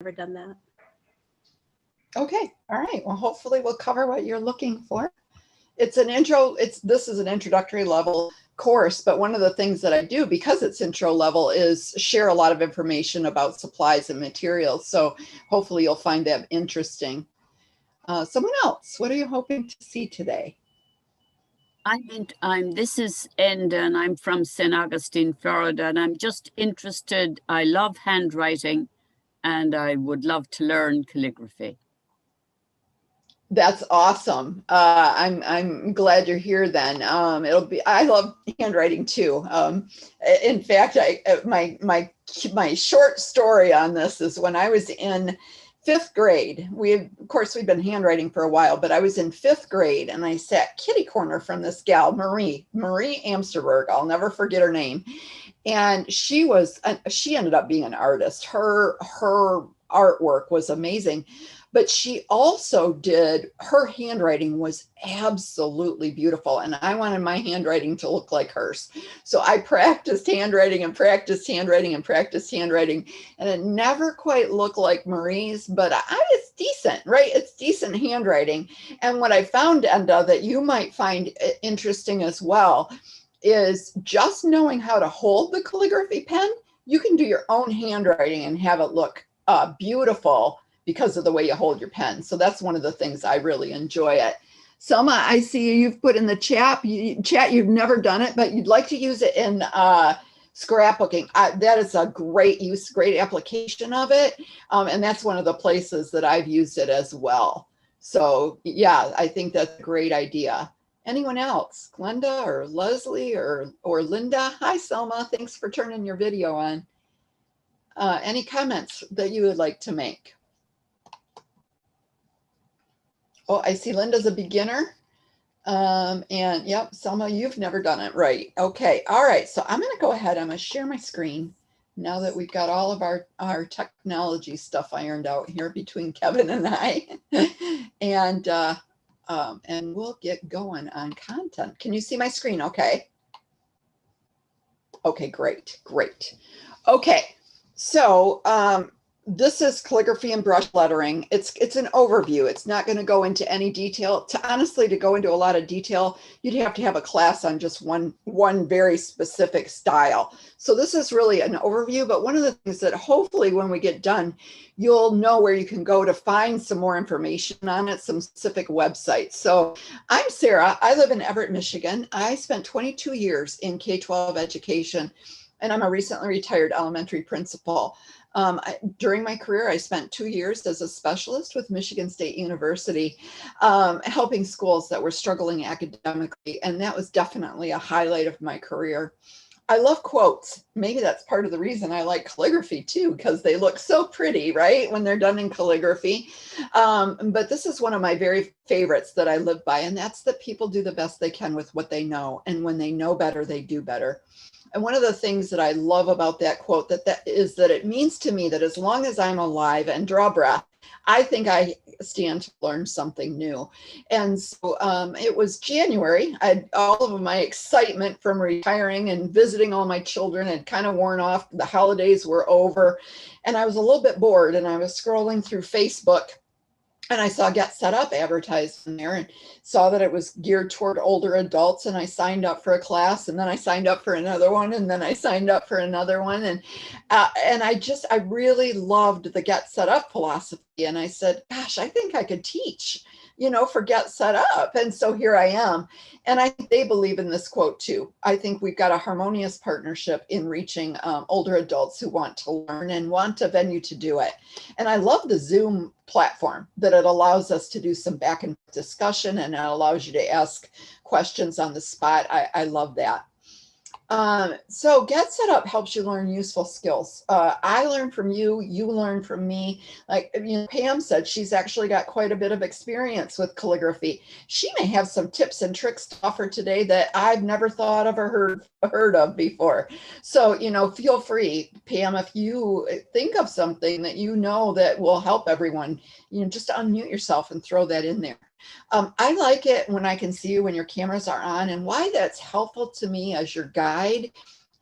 never done that. Okay, all right. Well, hopefully we'll cover what you're looking for. It's an intro, this is an introductory level course, but one of the things that I do, because it's intro level, is share a lot of information about supplies and materials. So hopefully you'll find that interesting. Someone else, what are you hoping to see today? This is Enda, and I'm from St. Augustine, Florida, and I'm just interested. I love handwriting, and I would love to learn calligraphy. That's awesome. I'm glad you're here. Then I love handwriting too. In fact, my short story on this is when I was in fifth grade. Of course we've been handwriting for a while, but I was in fifth grade and I sat kitty corner from this gal, Marie Amsterberg. I'll never forget her name. And she ended up being an artist. Her artwork was amazing, but she also her handwriting was absolutely beautiful. And I wanted my handwriting to look like hers. So I practiced handwriting and practiced handwriting and practiced handwriting. And it never quite looked like Marie's, but it's decent, right? It's decent handwriting. And what I found, Enda, that you might find interesting as well, is just knowing how to hold the calligraphy pen. You can do your own handwriting and have it look beautiful because of the way you hold your pen. So that's one of the things I really enjoy it. Selma, I see you've put in the chat, you've never done it, but you'd like to use it in scrapbooking. That is a great use, great application of it. And that's one of the places that I've used it as well. So yeah, I think that's a great idea. Anyone else? Glenda or Leslie or Linda? Hi, Selma. Thanks for turning your video on. Any comments that you would like to make? Oh, I see Linda's a beginner. And yep, Selma, you've never done it. Right. Okay. All right. So I'm going to go ahead. I'm going to share my screen now that we've got all of our technology stuff ironed out here between Kevin and I. And we'll get going on content. Can you see my screen? Okay. Okay, great. Okay. So this is calligraphy and brush lettering. It's an overview. It's not going to go into any detail. To go into a lot of detail, you'd have to have a class on just one very specific style. So this is really an overview, but one of the things that hopefully when we get done, you'll know where you can go to find some more information on it, some specific websites. So I'm Sarah. I live in Everett, Michigan. I spent 22 years in K-12 education, and I'm a recently retired elementary principal. During my career, I spent 2 years as a specialist with Michigan State University, helping schools that were struggling academically. And that was definitely a highlight of my career. I love quotes. Maybe that's part of the reason I like calligraphy too, because they look so pretty, right, when they're done in calligraphy. But this is one of my very favorites that I live by, and that's that people do the best they can with what they know. And when they know better, they do better. And one of the things that I love about that quote that is that it means to me that as long as I'm alive and draw breath, I think I stand to learn something new. And so it was January. All of my excitement from retiring and visiting all my children had kind of worn off. The holidays were over, and I was a little bit bored, and I was scrolling through Facebook. And I saw Get Set Up advertised in there and saw that it was geared toward older adults. And I signed up for a class, and then I signed up for another one, and then I signed up for another one. And I really loved the Get Set Up philosophy. And I said, gosh, I think I could teach, for Get Set Up. And so here I am. And I think they believe in this quote too. I think we've got a harmonious partnership in reaching older adults who want to learn and want a venue to do it. And I love the Zoom platform that it allows us to do some back and discussion, and it allows you to ask questions on the spot. I love that. So Get Set Up helps you learn useful skills. I learn from you, you learn from me. Like Pam said, she's actually got quite a bit of experience with calligraphy. She may have some tips and tricks to offer today that I've never thought of or heard of before. So, feel free, Pam, if you think of something that that will help everyone, just unmute yourself and throw that in there. I like it when I can see you when your cameras are on, and why that's helpful to me as your guide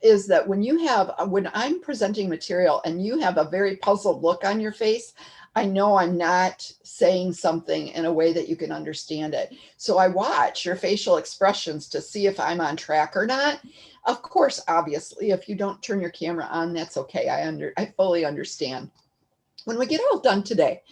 is that when I'm presenting material and you have a very puzzled look on your face, I know I'm not saying something in a way that you can understand it. So I watch your facial expressions to see if I'm on track or not. Of course, obviously, if you don't turn your camera on, that's okay. I fully understand. When we get all done today,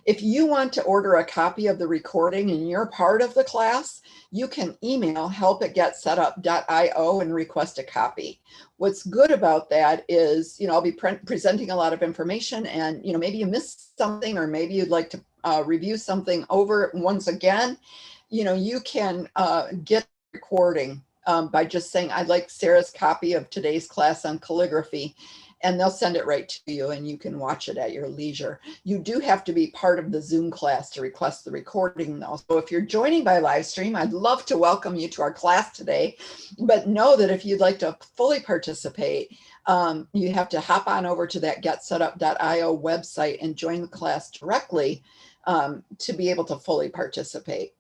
if you want to order a copy of the recording and you're part of the class, you can email help@getsetup.io and request a copy. What's good about that is, I'll be presenting a lot of information, and, maybe you missed something, or maybe you'd like to review something over once again. You can get a recording by just saying, I'd like Sarah's copy of today's class on calligraphy, and they'll send it right to you and you can watch it at your leisure. You do have to be part of the Zoom class to request the recording though. So if you're joining by live stream, I'd love to welcome you to our class today, but know that if you'd like to fully participate, you have to hop on over to that getsetup.io website and join the class directly to be able to fully participate.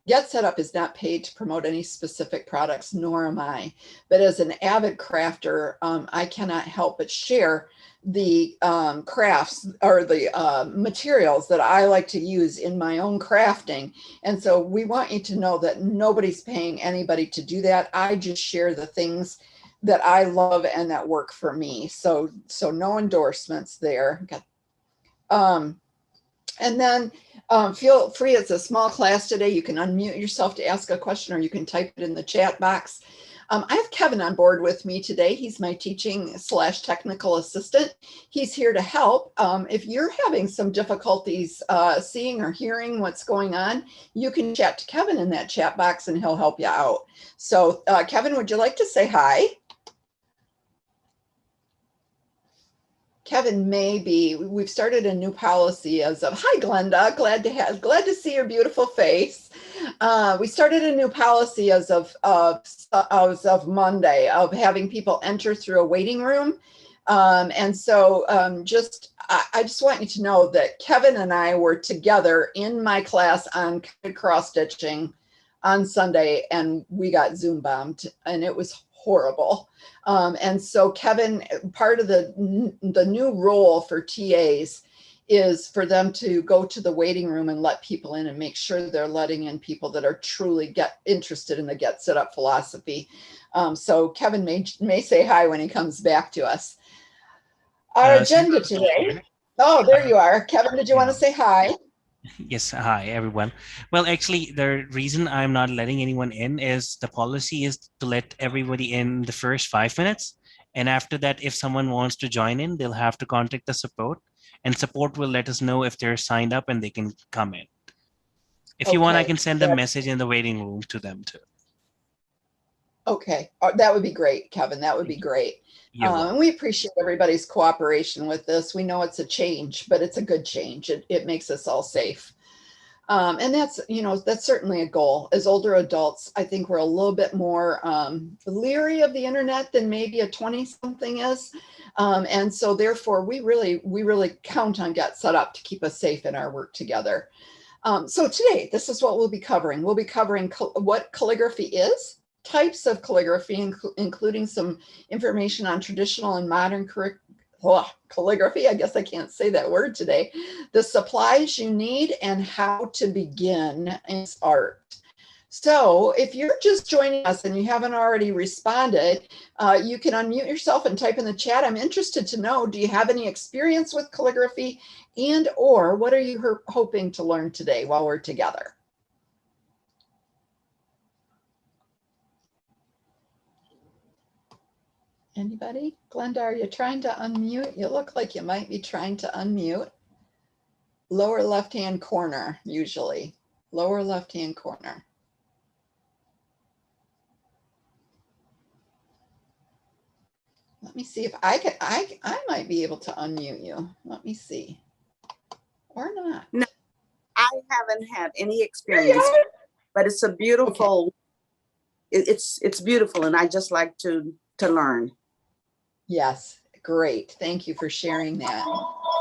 Get Set Up is not paid to promote any specific products, nor am I. But as an avid crafter, I cannot help but share the crafts or the materials that I like to use in my own crafting. And so we want you to know that nobody's paying anybody to do that. I just share the things that I love and that work for me. So no endorsements there. And then feel free, it's a small class today. You can unmute yourself to ask a question, or you can type it in the chat box. I have Kevin on board with me today. He's my teaching/technical assistant. He's here to help. If you're having some difficulties seeing or hearing what's going on, you can chat to Kevin in that chat box and he'll help you out. So Kevin, would you like to say hi? Kevin, we've started a new policy as of, hi Glenda, glad to see your beautiful face. We started a new policy as of Monday of having people enter through a waiting room. And so I just want you to know that Kevin and I were together in my class on cross stitching on Sunday, and we got Zoom bombed, and it was horrible. And so Kevin, part of the new role for TAs is for them to go to the waiting room and let people in and make sure they're letting in people that are truly interested in the Get Set Up philosophy. So Kevin may say hi when he comes back to us. Our agenda today. Oh, there you are. Kevin, did you want to say hi? Yes, hi everyone. Well, actually, the reason I'm not letting anyone in is the policy is to let everybody in the first 5 minutes. And after that, if someone wants to join in, they'll have to contact the support, and support will let us know if they're signed up and they can come in. If you want, I can send a message in the waiting room to them too. Okay, that would be great, Kevin. That would be great. And we appreciate everybody's cooperation with this. We know it's a change, but it's a good change. It makes us all safe. And that's certainly a goal. As older adults, I think we're a little bit more leery of the internet than maybe a 20-something is. And so therefore, we really count on Get Set Up to keep us safe in our work together. So today, this is what we'll be covering. We'll be covering what calligraphy is, types of calligraphy, including some information on traditional and modern calligraphy. I guess I can't say that word today. The supplies you need and how to begin in art. So if you're just joining us and you haven't already responded, you can unmute yourself and type in the chat. I'm interested to know, do you have any experience with calligraphy, and or what are you hoping to learn today while we're together? Anybody? Glenda, are you trying to unmute? You look like you might be trying to unmute. Lower left-hand corner, usually. Lower left-hand corner. Let me see if I might be able to unmute you. Let me see. Or not. No, I haven't had any experience, but it's a beautiful, okay. It's beautiful, and I just like to learn. Yes, great. Thank you for sharing that.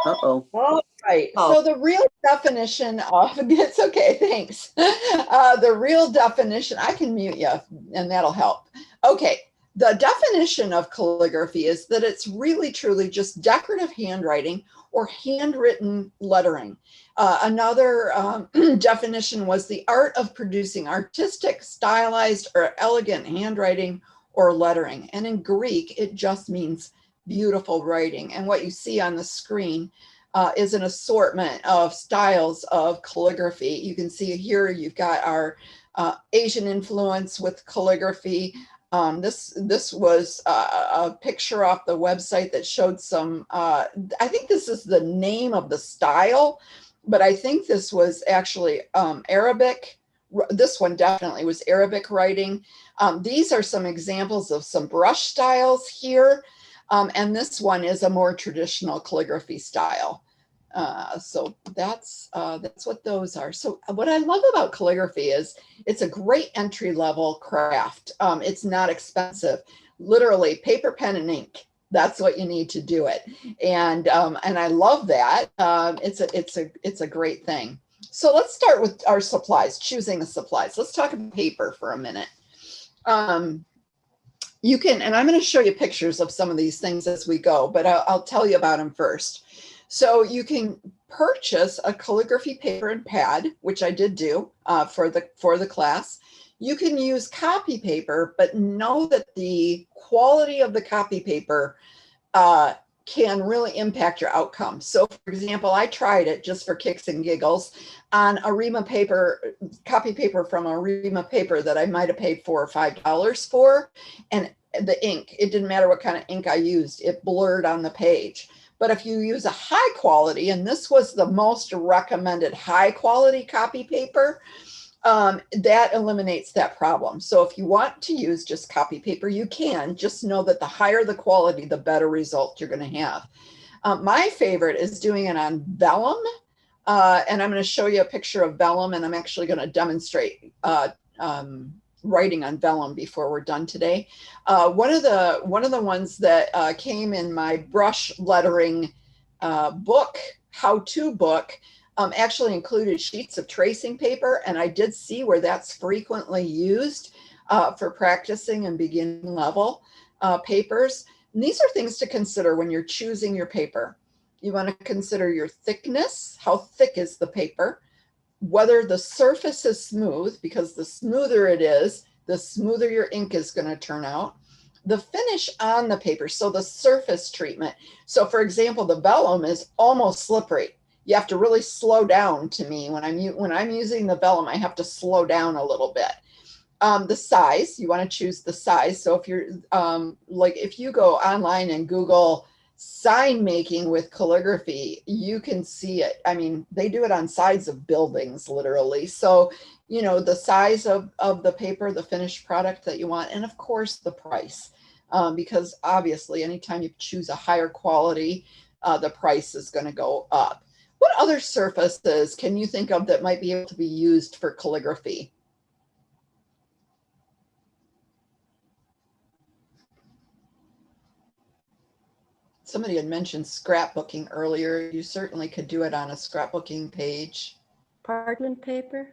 Uh-oh. All right. So the real definition of, it's okay, thanks. The real definition, I can mute you and that'll help. Okay. The definition of calligraphy is that it's really truly just decorative handwriting or handwritten lettering. Another definition was the art of producing artistic, stylized, or elegant handwriting or lettering. And in Greek, it just means beautiful writing. And what you see on the screen is an assortment of styles of calligraphy. You can see here, you've got our Asian influence with calligraphy. This was a picture off the website that showed some, I think this is the name of the style, but I think this was actually Arabic. This one definitely was Arabic writing. These are some examples of some brush styles here. And this one is a more traditional calligraphy style. So that's what those are. So what I love about calligraphy is it's a great entry level craft. It's not expensive. Literally paper, pen, and ink. That's what you need to do it. And I love that. It's a great thing. So let's start with our supplies, choosing the supplies. Let's talk about paper for a minute. You can, and I'm going to show you pictures of some of these things as we go, but I'll tell you about them first. So you can purchase a calligraphy paper and pad, which I did do for the class. You can use copy paper, but know that the quality of the copy paper can really impact your outcome. So for example, I tried it just for kicks and giggles on Arima paper, copy paper from Arima paper that I might have paid $4 or $5 for. And the ink, it didn't matter what kind of ink I used, it blurred on the page. But if you use a high quality, and this was the most recommended high quality copy paper, that eliminates that problem. So if you want to use just copy paper, you can. Just know that the higher the quality, the better result you're going to have. My favorite is doing it on vellum. And I'm going to show you a picture of vellum, and I'm actually going to demonstrate writing on vellum before we're done today. One of the ones that came in my brush lettering book, how-to book, actually included sheets of tracing paper, and I did see where that's frequently used for practicing and beginning level papers. And these are things to consider when you're choosing your paper. You want to consider your thickness, how thick is the paper, whether the surface is smooth, because the smoother it is, the smoother your ink is going to turn out. The finish on the paper, so the surface treatment. So for example, the vellum is almost slippery. You have to really slow down to me. When I'm using the vellum, I have to slow down a little bit. The size, you want to choose the size. So if you're like, if you go online and Google sign making with calligraphy, you can see it. I mean, they do it on sides of buildings, literally. So, you know, the size of the paper, the finished product that you want, and of course the price, because obviously anytime you choose a higher quality, the price is going to go up. What other surfaces can you think of that might be able to be used for calligraphy? Somebody had mentioned scrapbooking earlier. You certainly could do it on a scrapbooking page. Parchment paper?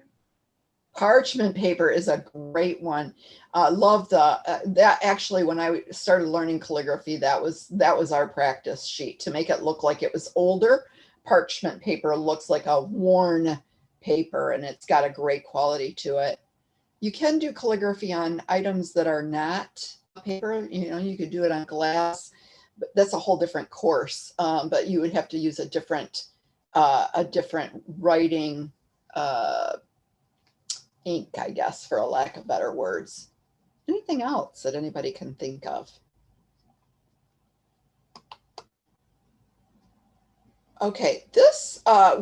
Parchment paper is a great one. Love that. Actually, when I started learning calligraphy, that was our practice sheet to make it look like it was older. Parchment paper looks like a worn paper, and it's got a great quality to it. You can do calligraphy on items that are not paper. You know, you could do it on glass, but that's a whole different course. But you would have to use a different writing ink, I guess, for a lack of better words. Anything else that anybody can think of? Okay, this I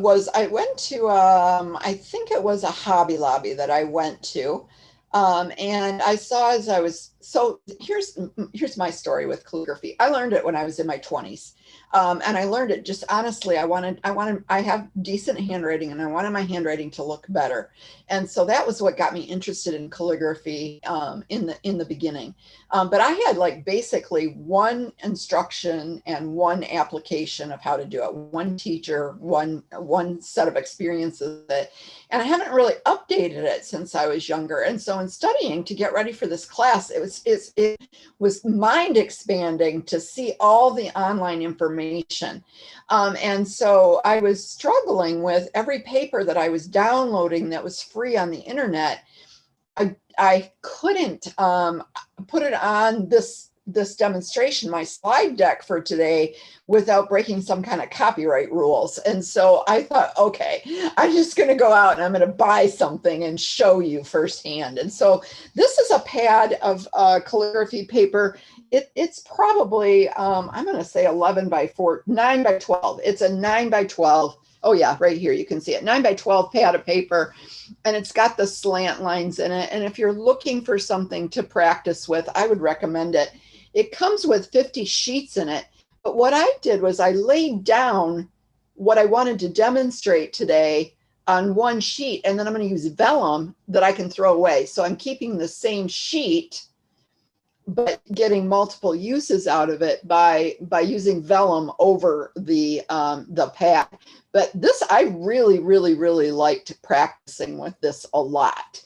went to, I think it was a Hobby Lobby that I went to. And I saw so here's my story with calligraphy. I learned it when I was in my 20s. And I learned it just honestly. I have decent handwriting and I wanted my handwriting to look better. And so that was what got me interested in calligraphy in the beginning. But I had like basically one instruction and one application of how to do it, one teacher, one set of experiences that, and I haven't really updated it since I was younger. And so in studying to get ready for this class, it was mind expanding to see all the online information. And so I was struggling with every paper that I was downloading that was free on the internet. I couldn't put it on this demonstration, my slide deck for today, without breaking some kind of copyright rules. And so I thought, okay, I'm just going to go out and I'm going to buy something and show you firsthand. And so this is a pad of calligraphy paper. It's probably, I'm going to say 9 by 12. It's a 9 by 12. Oh yeah, right here, you can see it, 9 by 12 pad of paper, and it's got the slant lines in it. And if you're looking for something to practice with, I would recommend it. It comes with 50 sheets in it. But what I did was I laid down what I wanted to demonstrate today on one sheet, and then I'm going to use vellum that I can throw away. So I'm keeping the same sheet, but getting multiple uses out of it by using vellum over the pad. But this, I really, really, really liked practicing with this a lot.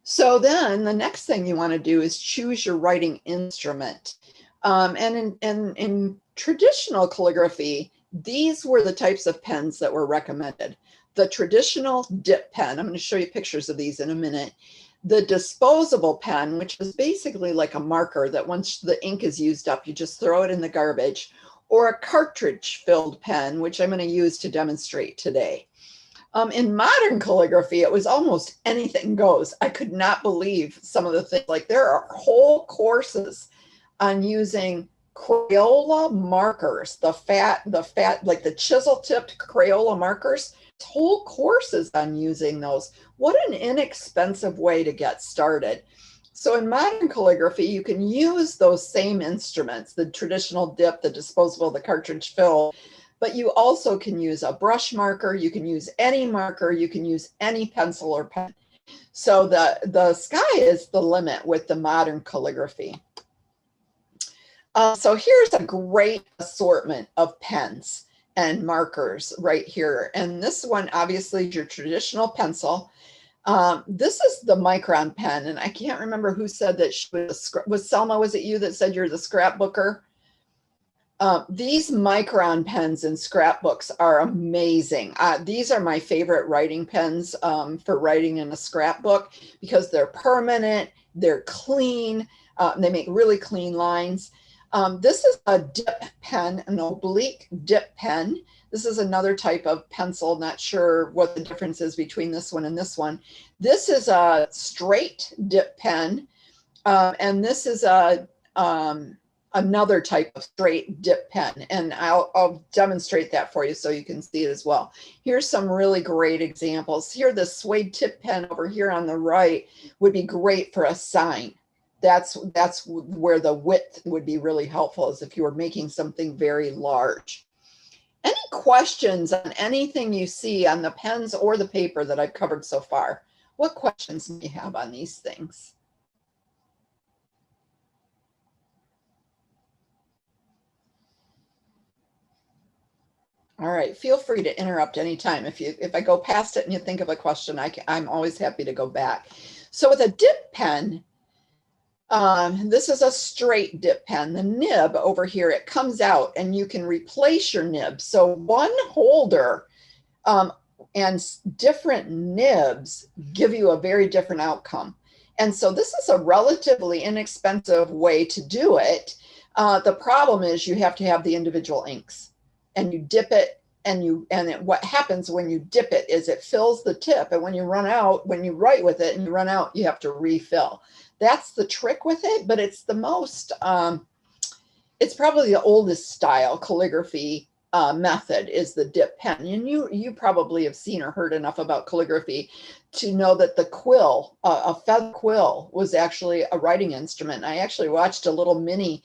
So then the next thing you want to do is choose your writing instrument. And in traditional calligraphy, these were the types of pens that were recommended. The traditional dip pen, I'm going to show you pictures of these in a minute. The disposable pen, which is basically like a marker that once the ink is used up, you just throw it in the garbage, or a cartridge-filled pen, which I'm going to use to demonstrate today. In modern calligraphy, it was almost anything goes. I could not believe some of the things, like there are whole courses on using Crayola markers, the fat, like the chisel-tipped Crayola markers, whole courses on using those. What an inexpensive way to get started. So in modern calligraphy, you can use those same instruments, the traditional dip, the disposable, the cartridge fill, but you also can use a brush marker, you can use any marker, you can use any pencil or pen. So the sky is the limit with the modern calligraphy. So here's a great assortment of pens and markers right here. And this one obviously is your traditional pencil. This is the Micron pen, and I can't remember who said that she was Selma, was it you that said you're the scrapbooker? These Micron pens and scrapbooks are amazing. These are my favorite writing pens for writing in a scrapbook because they're permanent, they're clean, they make really clean lines. This is a dip pen, an oblique dip pen. This is another type of pencil. Not sure what the difference is between this one and this one. This is a straight dip pen, and this is another type of straight dip pen. And I'll demonstrate that for you so you can see it as well. Here's some really great examples. Here, the suede tip pen over here on the right would be great for a sign. That's where the width would be really helpful, is if you were making something very large. Any questions on anything you see on the pens or the paper that I've covered so far? What questions do you have on these things? All right, feel free to interrupt anytime. If I go past it and you think of a question, I'm always happy to go back. So with a dip pen, this is a straight dip pen. The nib over here, it comes out and you can replace your nib. So one holder and different nibs give you a very different outcome. And so this is a relatively inexpensive way to do it. The problem is you have to have the individual inks, and you dip it, what happens when you dip it is it fills the tip, and when you run out, when you write with it and you run out, you have to refill. That's the trick with it, but it's the most, it's probably the oldest style calligraphy method is the dip pen. And you probably have seen or heard enough about calligraphy to know that the quill, a feather quill, was actually a writing instrument. I actually watched a little mini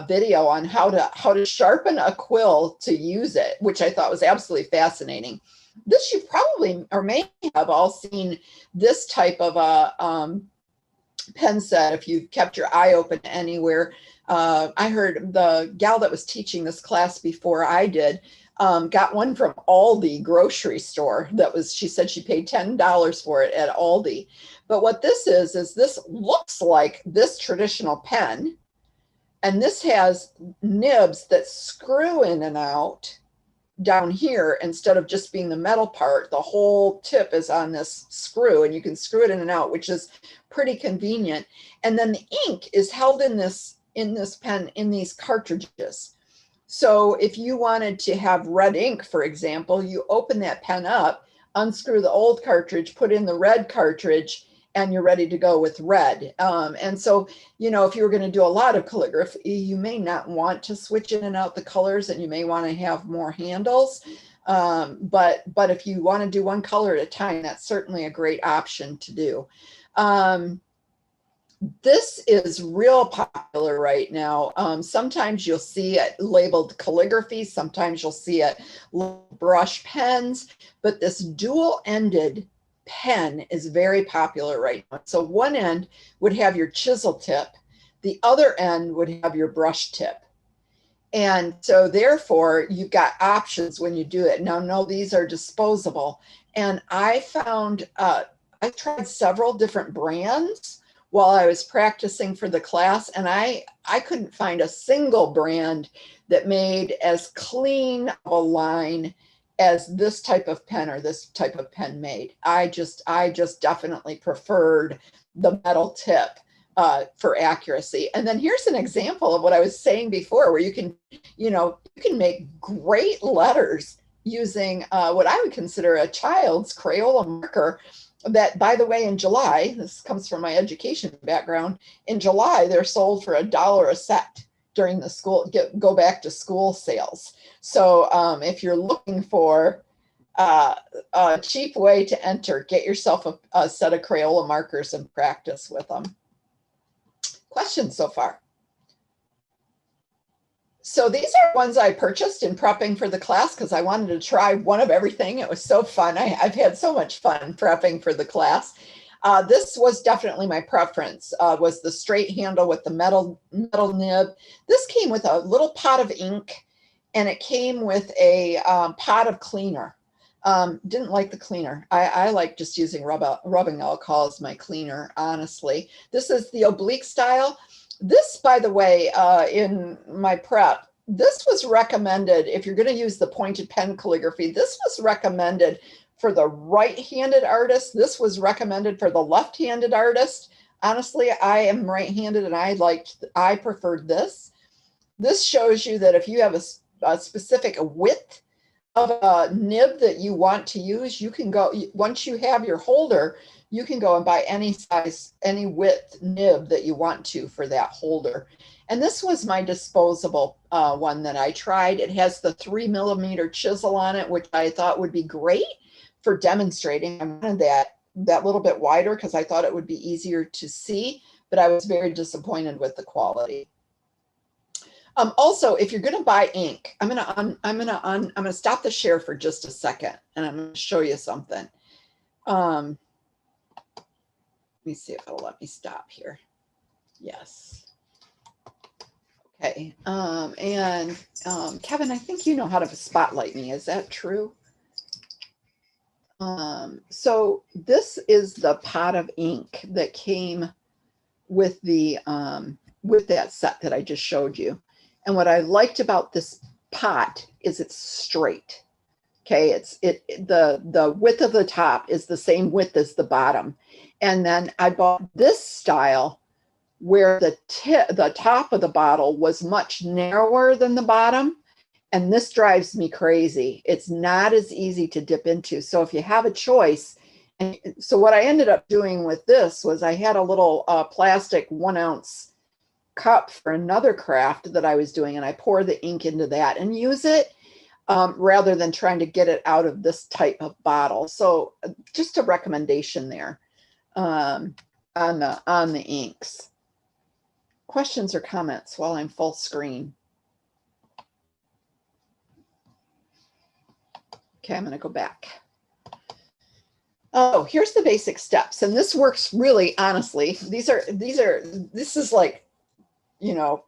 video on how to sharpen a quill to use it, which I thought was absolutely fascinating. This you probably or may have all seen this type of a pen set if you've kept your eye open anywhere. I heard the gal that was teaching this class before I did got one from Aldi grocery store. She said she paid $10 for it at Aldi. But what this is this looks like this traditional pen, and this has nibs that screw in and out down here. Instead of just being the metal part, the whole tip is on this screw, and you can screw it in and out, which is pretty convenient. And then the ink is held in this pen in these cartridges. So if you wanted to have red ink, for example, you open that pen up, unscrew the old cartridge, put in the red cartridge, and you're ready to go with red. And so, if you were going to do a lot of calligraphy, you may not want to switch in and out the colors, and you may want to have more handles. But if you want to do one color at a time, that's certainly a great option to do. This is real popular right now. Sometimes you'll see it labeled calligraphy. Sometimes you'll see it brush pens, but this dual-ended pen is very popular right now. So one end would have your chisel tip, the other end would have your brush tip. And so therefore you've got options when you do it. Now, no, these are disposable. And I found, I tried several different brands while I was practicing for the class, and I couldn't find a single brand that made as clean of a line as this type of pen or this type of pen made. I just definitely preferred the metal tip for accuracy. And then here's an example of what I was saying before, where you can make great letters using what I would consider a child's Crayola marker. That, by the way, in July, this comes from my education background, in July, they're sold for $1 a set during the go back to school sales. So if you're looking for a cheap way to enter, get yourself a set of Crayola markers and practice with them. Questions so far? So these are ones I purchased in prepping for the class because I wanted to try one of everything. It was so fun. I've had so much fun prepping for the class. This was definitely my preference, was the straight handle with the metal nib. This came with a little pot of ink, and it came with a pot of cleaner. Didn't like the cleaner. I like just using rubbing alcohol as my cleaner, honestly. This is the oblique style. This, by the way, in my prep, this was recommended if you're going to use the pointed pen calligraphy. This was recommended for the right-handed artist. This was recommended for the left-handed artist. Honestly, I am right-handed, and I preferred this. This shows you that if you have a specific width of a nib that you want to use, you can go, once you have your holder, you can go and buy any size, any width nib that you want to for that holder. And this was my disposable one that I tried. It has the 3mm chisel on it, which I thought would be great for demonstrating. I wanted that little bit wider because I thought it would be easier to see, but I was very disappointed with the quality. Also, if you're going to buy ink, I'm going to stop the share for just a second, and I'm going to show you something. Let me see if it'll let me stop here. Yes. Okay. Kevin, I think you know how to spotlight me. Is that true? So this is the pot of ink that came with the with that set that I just showed you. And what I liked about this pot is it's straight. Okay, the width of the top is the same width as the bottom. And then I bought this style where the top of the bottle was much narrower than the bottom. And this drives me crazy. It's not as easy to dip into. So if you have a choice, and so what I ended up doing with this was I had a little plastic 1-ounce cup for another craft that I was doing, and I pour the ink into that and use it rather than trying to get it out of this type of bottle. So just a recommendation there on the inks. questions or comments while I'm full screen? Okay, I'm going to go back. Oh, here's the basic steps. And this works really honestly. This is like, you know,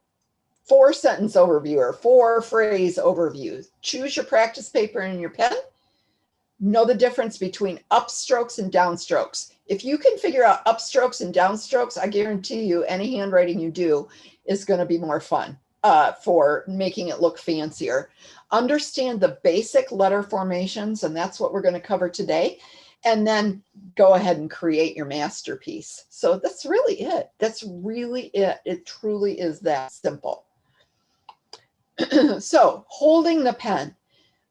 4-sentence overview or 4-phrase overview. Choose your practice paper and your pen. Know the difference between upstrokes and downstrokes. If you can figure out upstrokes and downstrokes, I guarantee you any handwriting you do is going to be more fun for making it look fancier. Understand the basic letter formations, and that's what we're going to cover today. And then go ahead and create your masterpiece. So that's really it. That's really it. It truly is that simple. So holding the pen.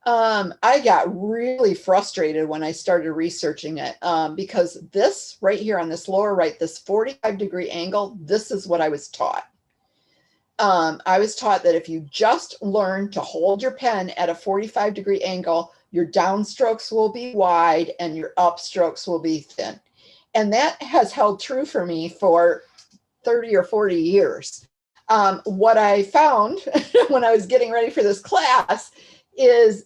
I got really frustrated when I started researching it because this right here on this lower right, this 45-degree angle, this is what I was taught. I was taught that if you just learn to hold your pen at a 45-degree angle, your downstroke will be wide and your upstrokes will be thin. And that has held true for me for 30 or 40 years. What I found when I was getting ready for this class is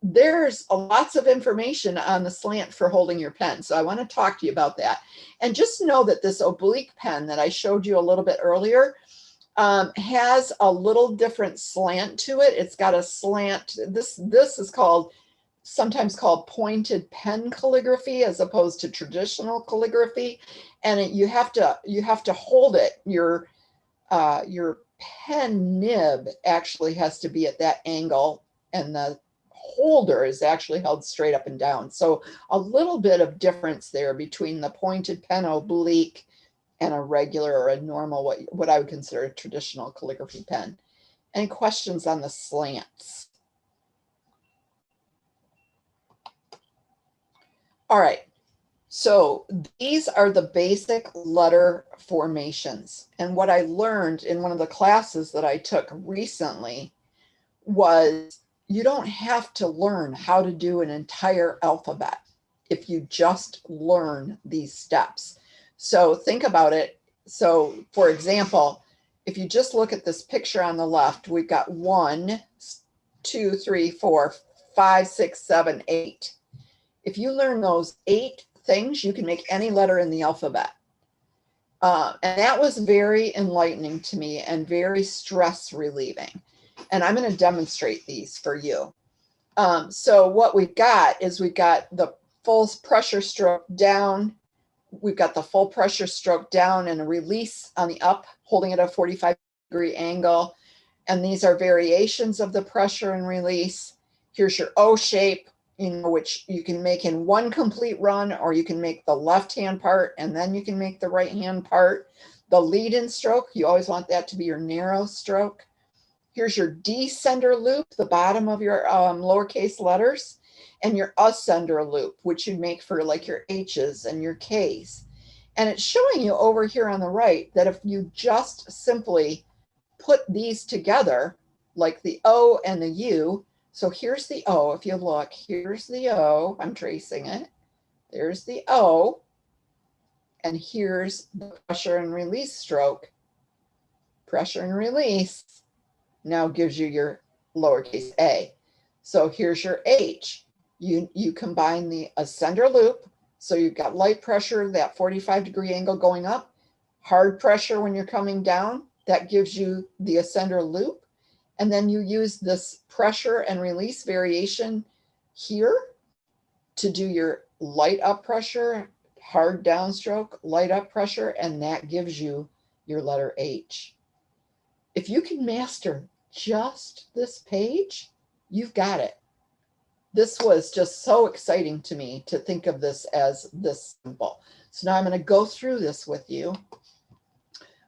there's lots of information on the slant for holding your pen. So I want to talk to you about that. And just know that this oblique pen that I showed you a little bit earlier has a little different slant to it. It's got a slant. This is sometimes called pointed pen calligraphy as opposed to traditional calligraphy. And you have to hold it. Your pen nib actually has to be at that angle, and the holder is actually held straight up and down. So a little bit of difference there between the pointed pen oblique and a regular or a normal, what I would consider a traditional calligraphy pen. Any questions on the slants? All right. So these are the basic letter formations. And what I learned in one of the classes that I took recently was you don't have to learn how to do an entire alphabet if you just learn these steps. So think about it. So for example, if you just look at this picture on the left, we've got 1, 2, 3, 4, 5, 6, 7, 8. If you learn those 8 things, you can make any letter in the alphabet. And that was very enlightening to me and very stress relieving. And I'm going to demonstrate these for you. So what we've got is we've got the full pressure stroke down. We've got the full pressure stroke down and a release on the up, holding it at a 45-degree angle. And these are variations of the pressure and release. Here's your O shape, which you can make in one complete run, or you can make the left-hand part and then you can make the right-hand part. The lead-in stroke, you always want that to be your narrow stroke. Here's your descender loop, the bottom of your lowercase letters, and your ascender loop, which you make for like your H's and your K's. And it's showing you over here on the right that if you just simply put these together, like the O and the U, so here's the O, if you look, here's the O, I'm tracing it, there's the O, and here's the pressure and release stroke. Pressure and release now gives you your lowercase a. So here's your H. You combine the ascender loop, so you've got light pressure, that 45-degree angle going up, hard pressure when you're coming down, that gives you the ascender loop. And then you use this pressure and release variation here to do your light up pressure, hard downstroke, light up pressure, and that gives you your letter H. If you can master just this page, you've got it. This was just so exciting to me to think of this as this simple. So now I'm going to go through this with you.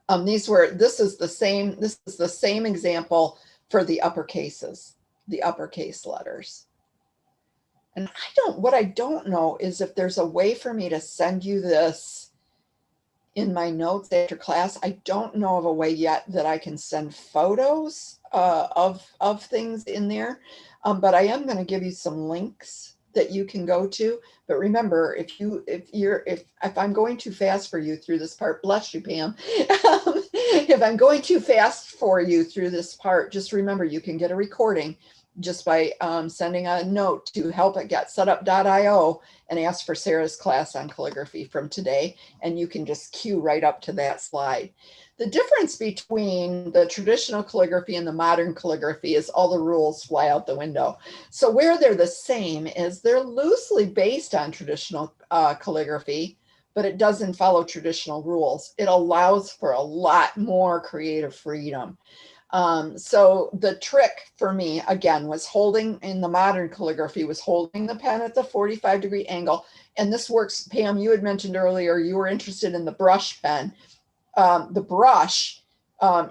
This is the same example for the uppercases, the uppercase letters. And what I don't know is if there's a way for me to send you this in my notes after class. I don't know of a way yet that I can send photos of things in there, but I am going to give you some links that you can go to. But remember, if I'm going too fast for you through this part, bless you, Pam. if I'm going too fast for you through this part, just remember you can get a recording just by sending a note to help@getsetup.io and ask for Sarah's class on calligraphy from today, and you can just cue right up to that slide. The difference between the traditional calligraphy and the modern calligraphy is all the rules fly out the window. So where they're the same is they're loosely based on traditional calligraphy, but it doesn't follow traditional rules. It allows for a lot more creative freedom. So the trick for me, again, was holding in the modern calligraphy was holding the pen at the 45-degree angle. And this works, Pam, you had mentioned earlier, you were interested in the brush pen. The brush,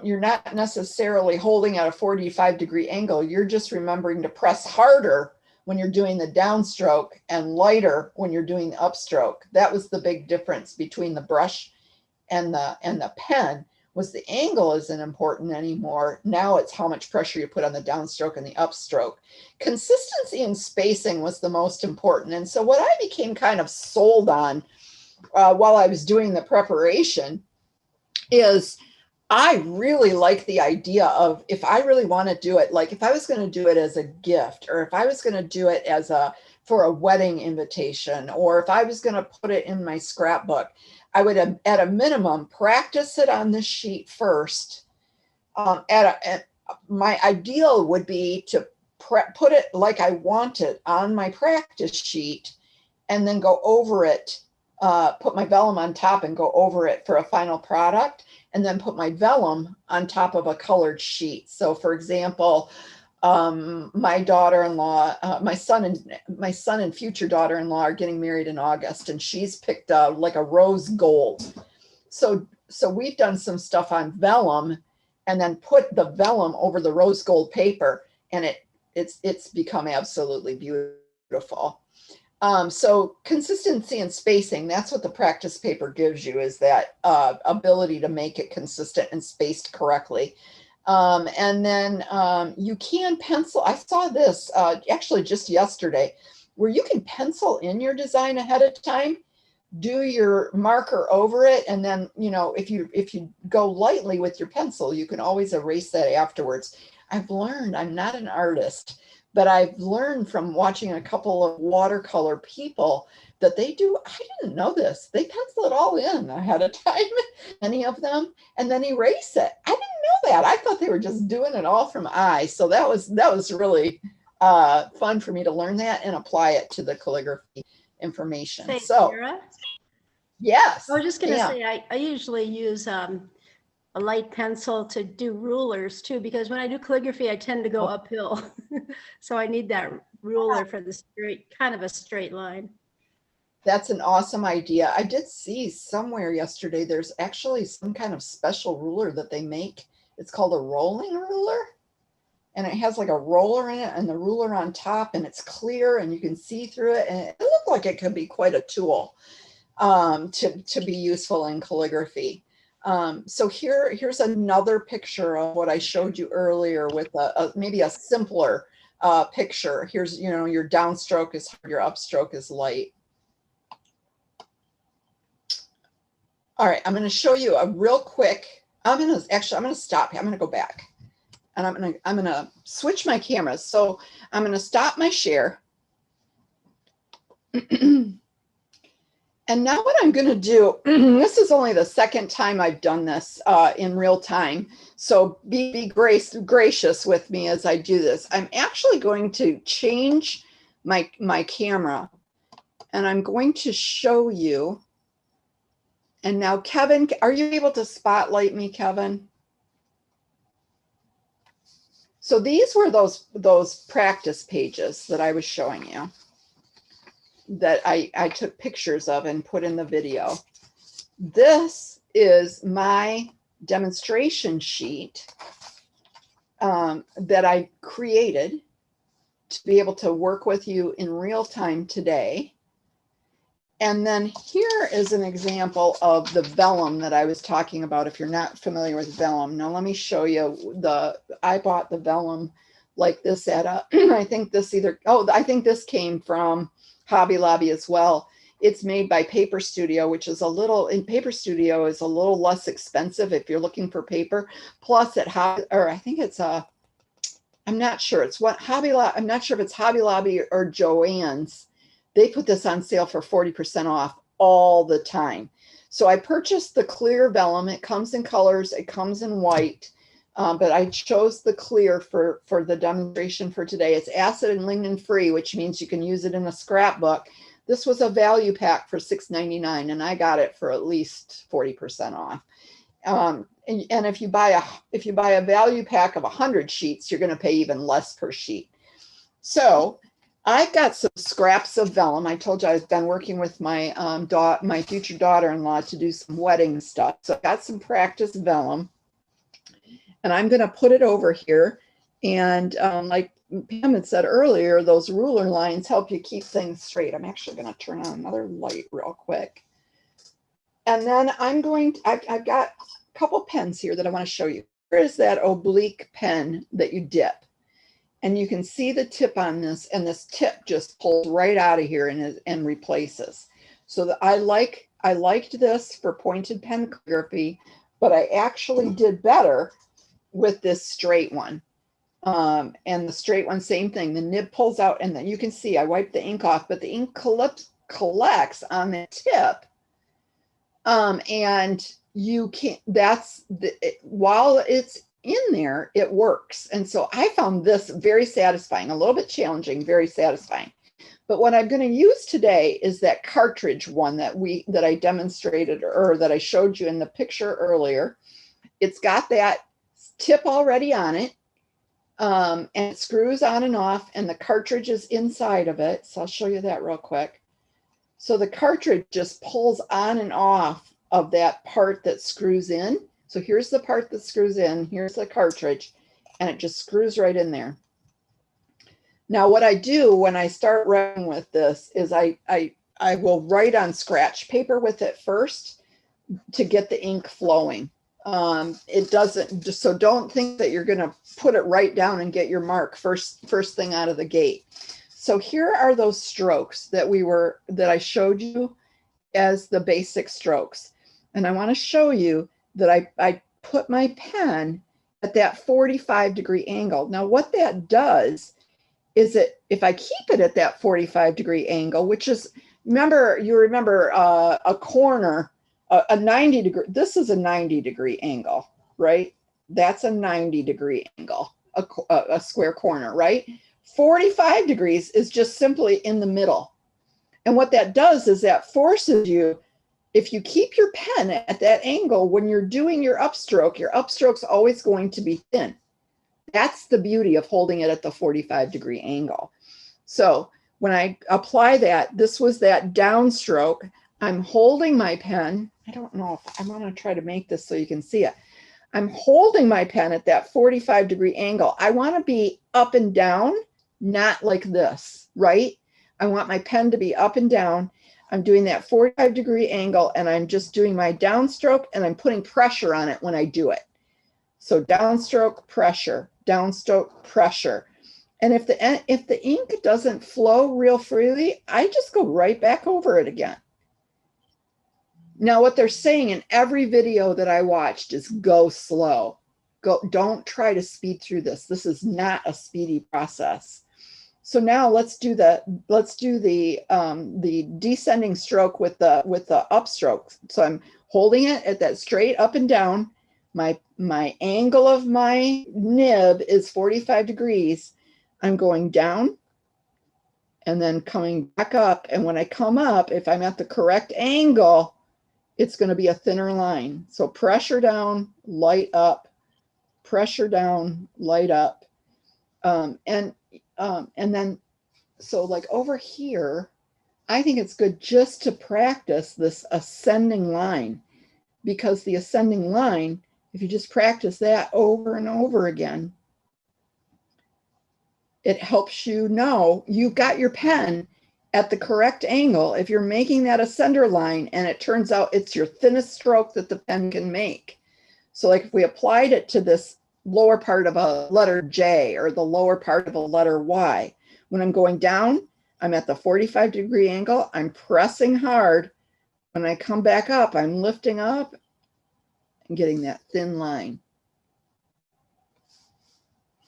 you're not necessarily holding at a 45-degree angle. You're just remembering to press harder when you're doing the downstroke and lighter when you're doing the upstroke. That was the big difference between the brush and the pen. Was the angle isn't important anymore. Now it's how much pressure you put on the downstroke and the upstroke. Consistency and spacing was the most important. And so what I became kind of sold on while I was doing the preparation is I really like the idea of, if I really want to do it, like if I was going to do it as a gift, or if I was going to do it as for a wedding invitation, or if I was going to put it in my scrapbook, I would, at a minimum, practice it on this sheet first. My ideal would be to put it like I want it on my practice sheet, and then go over it, put my vellum on top and go over it for a final product, and then put my vellum on top of a colored sheet. So for example, my daughter-in-law, my son and future daughter-in-law are getting married in August, and she's picked like a rose gold. So we've done some stuff on vellum and then put the vellum over the rose gold paper, and it's become absolutely beautiful. So consistency and spacing, that's what the practice paper gives you, is that ability to make it consistent and spaced correctly. And then you can pencil. I saw this actually just yesterday, where you can pencil in your design ahead of time, do your marker over it, and then, you know, if you go lightly with your pencil, you can always erase that afterwards. I've learned, I'm not an artist, but I've learned from watching a couple of watercolor people that they do, I didn't know this, they pencil it all in ahead of time, many of them, and then erase it. I didn't know that. I thought they were just doing it all from eye. So that was really fun for me to learn that and apply it to the calligraphy information. Hey, So Sarah, yes. I was just going to Yeah. say, I usually use a light pencil to do rulers too, because when I do calligraphy, I tend to go uphill. So I need that ruler for the kind of a straight line. That's an awesome idea. I did see somewhere yesterday, there's actually some kind of special ruler that they make. It's called a rolling ruler. And it has like a roller in it and the ruler on top, and it's clear and you can see through it. And it looked like it could be quite a tool to be useful in calligraphy. So here's another picture of what I showed you earlier with maybe a simpler picture. Here's, you know, your downstroke is hard, your upstroke is light. All right, I'm going to show you a real quick, I'm going to stop. I'm going to go back, and I'm going to switch my cameras. So I'm going to stop my share. And now what I'm going to do, this is only the second time I've done this in real time. So be gracious with me as I do this. I'm actually going to change my camera, and I'm going to show you. And now, Kevin, are you able to spotlight me, Kevin? So these were those practice pages that I was showing you, that I took pictures of and put in the video. This is my demonstration sheet that I created to be able to work with you in real time today. And then here is an example of the vellum that I was talking about, if you're not familiar with vellum. Now let me show you I bought the vellum like this at I think this came from Hobby Lobby as well. It's made by Paper Studio, which is Paper Studio is a little less expensive if you're looking for paper. Plus I think it's I'm not sure. It's what Hobby Lobby. I'm not sure if it's Hobby Lobby or Joann's. They put this on sale for 40% off all the time. So I purchased the clear vellum. It comes in colors. It comes in white. But I chose the clear for the demonstration for today. It's acid and lignin free, which means you can use it in a scrapbook. This was a value pack for $6.99, and I got it for at least 40% off. And if you buy a value pack of 100 sheets, you're going to pay even less per sheet. So I've got some scraps of vellum. I told you I've been working with my my future daughter-in-law to do some wedding stuff. So I got some practice vellum, and I'm going to put it over here. And like Pam had said earlier, those ruler lines help you keep things straight. I'm actually going to turn on another light real quick. And then I've got a couple pens here that I want to show you. Here is that oblique pen that you dip. And you can see the tip on this, and this tip just pulls right out of here and replaces. So I liked this for pointed pen calligraphy, but I actually did better with this straight one. And the straight one, same thing. The nib pulls out, and then you can see I wiped the ink off, but the ink collects on the tip. And you can't, while it's in there, it works. And so I found this very satisfying, a little bit challenging, very satisfying. But what I'm going to use today is that cartridge one that I demonstrated, or that I showed you in the picture earlier. It's got that tip already on it, and it screws on and off, and the cartridge is inside of it. So I'll show you that real quick. So the cartridge just pulls on and off of that part that screws in. So here's the part that screws in, here's the cartridge, and it just screws right in there. Now what I do when I start writing with this is I will write on scratch paper with it first to get the ink flowing. It doesn't, so don't think that you're gonna put it right down and get your mark first thing out of the gate. So here are those strokes that I showed you as the basic strokes. And I want to show you that I put my pen at that 45-degree angle. Now what that does is if I keep it at that 45-degree angle, which is, you remember a corner, a 90-degree, this is a 90-degree angle, right? That's a 90-degree angle, a square corner, right? 45 degrees is just simply in the middle. And what that does is that forces you, if you keep your pen at that angle, when you're doing your upstroke's always going to be thin. That's the beauty of holding it at the 45-degree angle. So when I apply that, this was that downstroke. I'm holding my pen. I don't know if I want to try to make this so you can see it. I'm holding my pen at that 45-degree angle. I want to be up and down, not like this, right? I want my pen to be up and down. I'm doing that 45-degree angle, and I'm just doing my downstroke, and I'm putting pressure on it when I do it. So downstroke, pressure, downstroke, pressure. And if the ink doesn't flow real freely, I just go right back over it again. Now, what they're saying in every video that I watched is go slow. Don't try to speed through this. This is not a speedy process. So now let's do the descending stroke with the upstroke. So I'm holding it at that straight up and down. My angle of my nib is 45 degrees. I'm going down and then coming back up. And when I come up, if I'm at the correct angle, it's going to be a thinner line. So pressure down, light up, pressure down, light up. And then, so like over here, I think it's good just to practice this ascending line, because the ascending line, if you just practice that over and over again, it helps you know you've got your pen at the correct angle. If you're making that ascender line and it turns out it's your thinnest stroke that the pen can make. So like if we applied it to this lower part of a letter J or the lower part of a letter Y, when I'm going down, I'm at the 45-degree angle. I'm pressing hard. When I come back up, I'm lifting up and getting that thin line.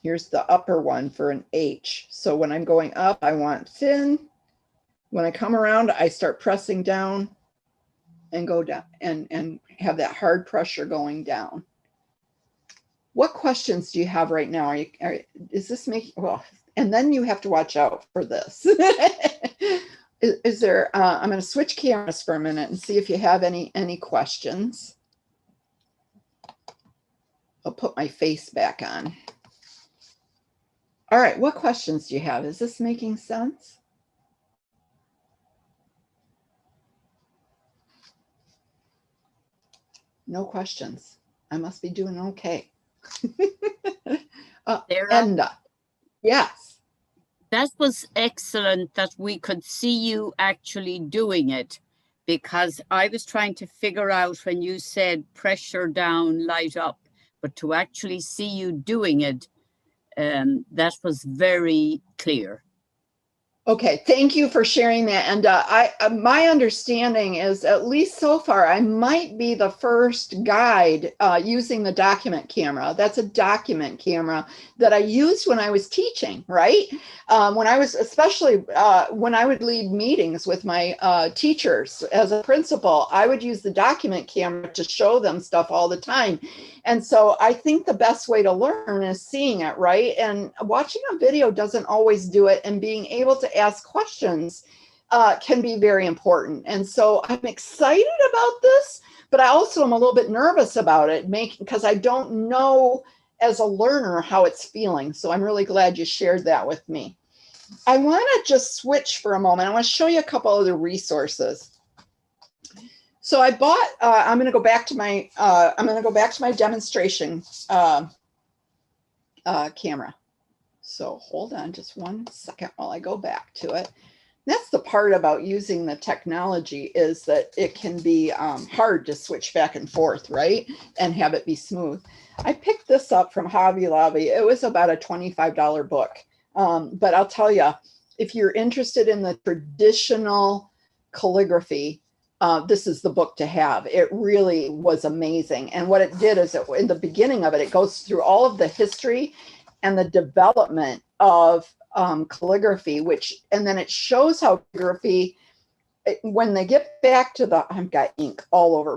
Here's the upper one for an H. So when I'm going up, I want thin. When I come around, I start pressing down and go down and have that hard pressure going down. What questions do you have right now? Is this making, well, and then you have to watch out for this. Is there, I'm going to switch cameras for a minute and see if you have any questions. I'll put my face back on. All right, what questions do you have? Is this making sense? No questions. I must be doing okay. Enda. Yes. That was excellent that we could see you actually doing it, because I was trying to figure out when you said pressure down, light up, but to actually see you doing it, that was very clear. Okay, thank you for sharing that. And my understanding is, at least so far, I might be the first guide using the document camera. That's a document camera that I used when I was teaching, right? When I was, especially when I would lead meetings with my teachers as a principal, I would use the document camera to show them stuff all the time. And so I think the best way to learn is seeing it, right? And watching a video doesn't always do it, and being able to ask questions can be very important. And so I'm excited about this, but I also am a little bit nervous about it, because I don't know as a learner how it's feeling. So I'm really glad you shared that with me. I want to just switch for a moment. I want to show you a couple other resources. So I bought, I'm going to go back to my, demonstration camera. So hold on just one second while I go back to it. That's the part about using the technology, is that it can be hard to switch back and forth, right? And have it be smooth. I picked this up from Hobby Lobby. It was about a $25 book. But I'll tell you, if you're interested in the traditional calligraphy, this is the book to have. It really was amazing. And what it did is, in the beginning of it, it goes through all of the history and the development of calligraphy, and then it shows how calligraphy, when they get back to the, I've got ink all over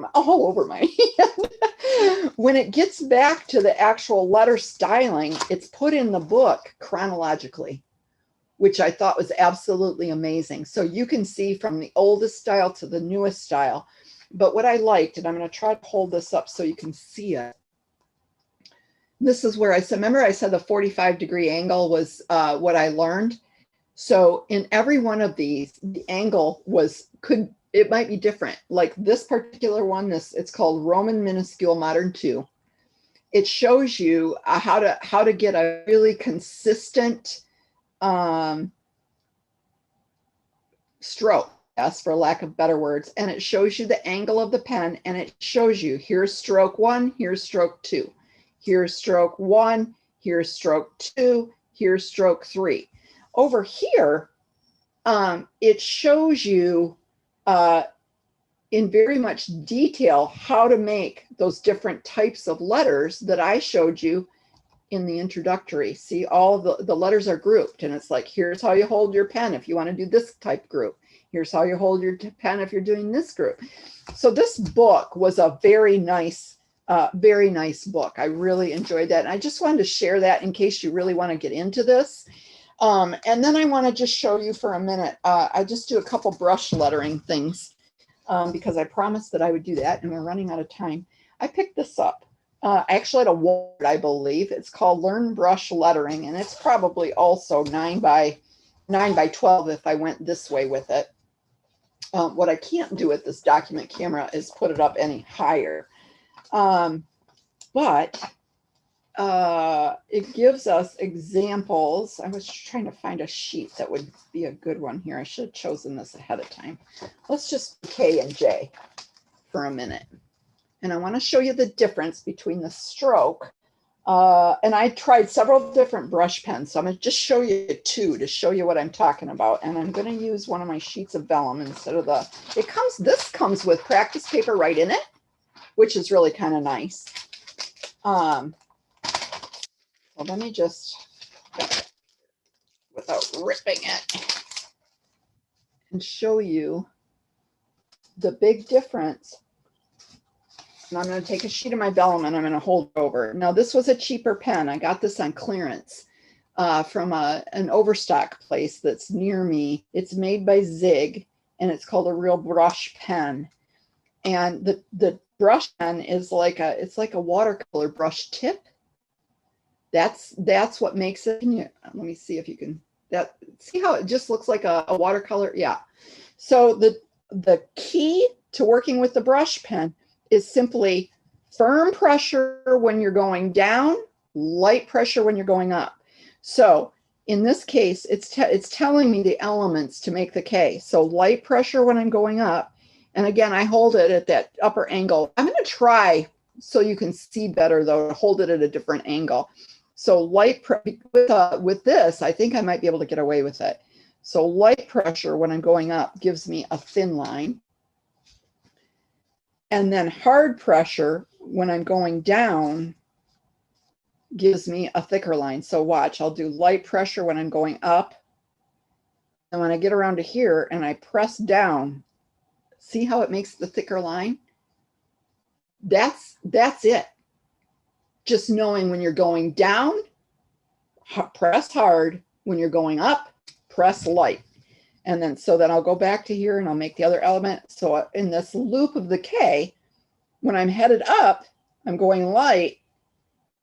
my hand. When it gets back to the actual letter styling, it's put in the book chronologically, which I thought was absolutely amazing. So you can see from the oldest style to the newest style. But what I liked, and I'm going to try to hold this up so you can see it. This is where I said, remember I said the 45-degree angle was what I learned. So in every one of these, the angle it might be different. Like this particular one, it's called Roman Minuscule Modern 2. It shows you how to get a really consistent stroke, yes, for lack of better words. And it shows you the angle of the pen, and it shows you, here's stroke 1, here's stroke 2. Here's stroke 1, here's stroke 2, here's stroke 3. Over here, it shows you in very much detail how to make those different types of letters that I showed you in the introductory. See, all the letters are grouped, and it's like, here's how you hold your pen if you want to do this type group. Here's how you hold your pen if you're doing this group. So this book was a very nice book. I really enjoyed that. And I just wanted to share that in case you really want to get into this. And then I want to just show you for a minute. I just do a couple brush lettering things because I promised that I would do that, and we're running out of time. I picked this up. Actually at a Walmart, I believe. It's called Learn Brush Lettering, and it's probably also 9 by 12 if I went this way with it. What I can't do with this document camera is put it up any higher. But it gives us examples. I was trying to find a sheet that would be a good one here. I should have chosen this ahead of time. Let's just K and J for a minute. And I want to show you the difference between the stroke And I tried several different brush pens. So I'm going to just show you two to show you what I'm talking about. And I'm going to use one of my sheets of vellum instead of this comes with practice paper right in it, which is really kind of nice. So let me just, without ripping it, and show you the big difference. And I'm going to take a sheet of my vellum and I'm going to hold it over. Now, this was a cheaper pen. I got this on clearance from an overstock place that's near me. It's made by Zig, and it's called a Real Brush pen. And the brush pen is it's like a watercolor brush tip. That's what makes it. Let me see if you can. See how it just looks like a watercolor? Yeah. So the key to working with the brush pen is simply firm pressure when you're going down, light pressure when you're going up. So in this case, it's telling me the elements to make the K. So light pressure when I'm going up. And again, I hold it at that upper angle. I'm going to try so you can see better, though, to hold it at a different angle. So with this, I think I might be able to get away with it. So light pressure when I'm going up gives me a thin line. And then hard pressure when I'm going down gives me a thicker line. So watch, I'll do light pressure when I'm going up. And when I get around to here and I press down, see how it makes the thicker line? That's it. Just knowing when you're going down, press hard. When you're going up, press light. And then, so then I'll go back to here and I'll make the other element. So in this loop of the K, when I'm headed up, I'm going light.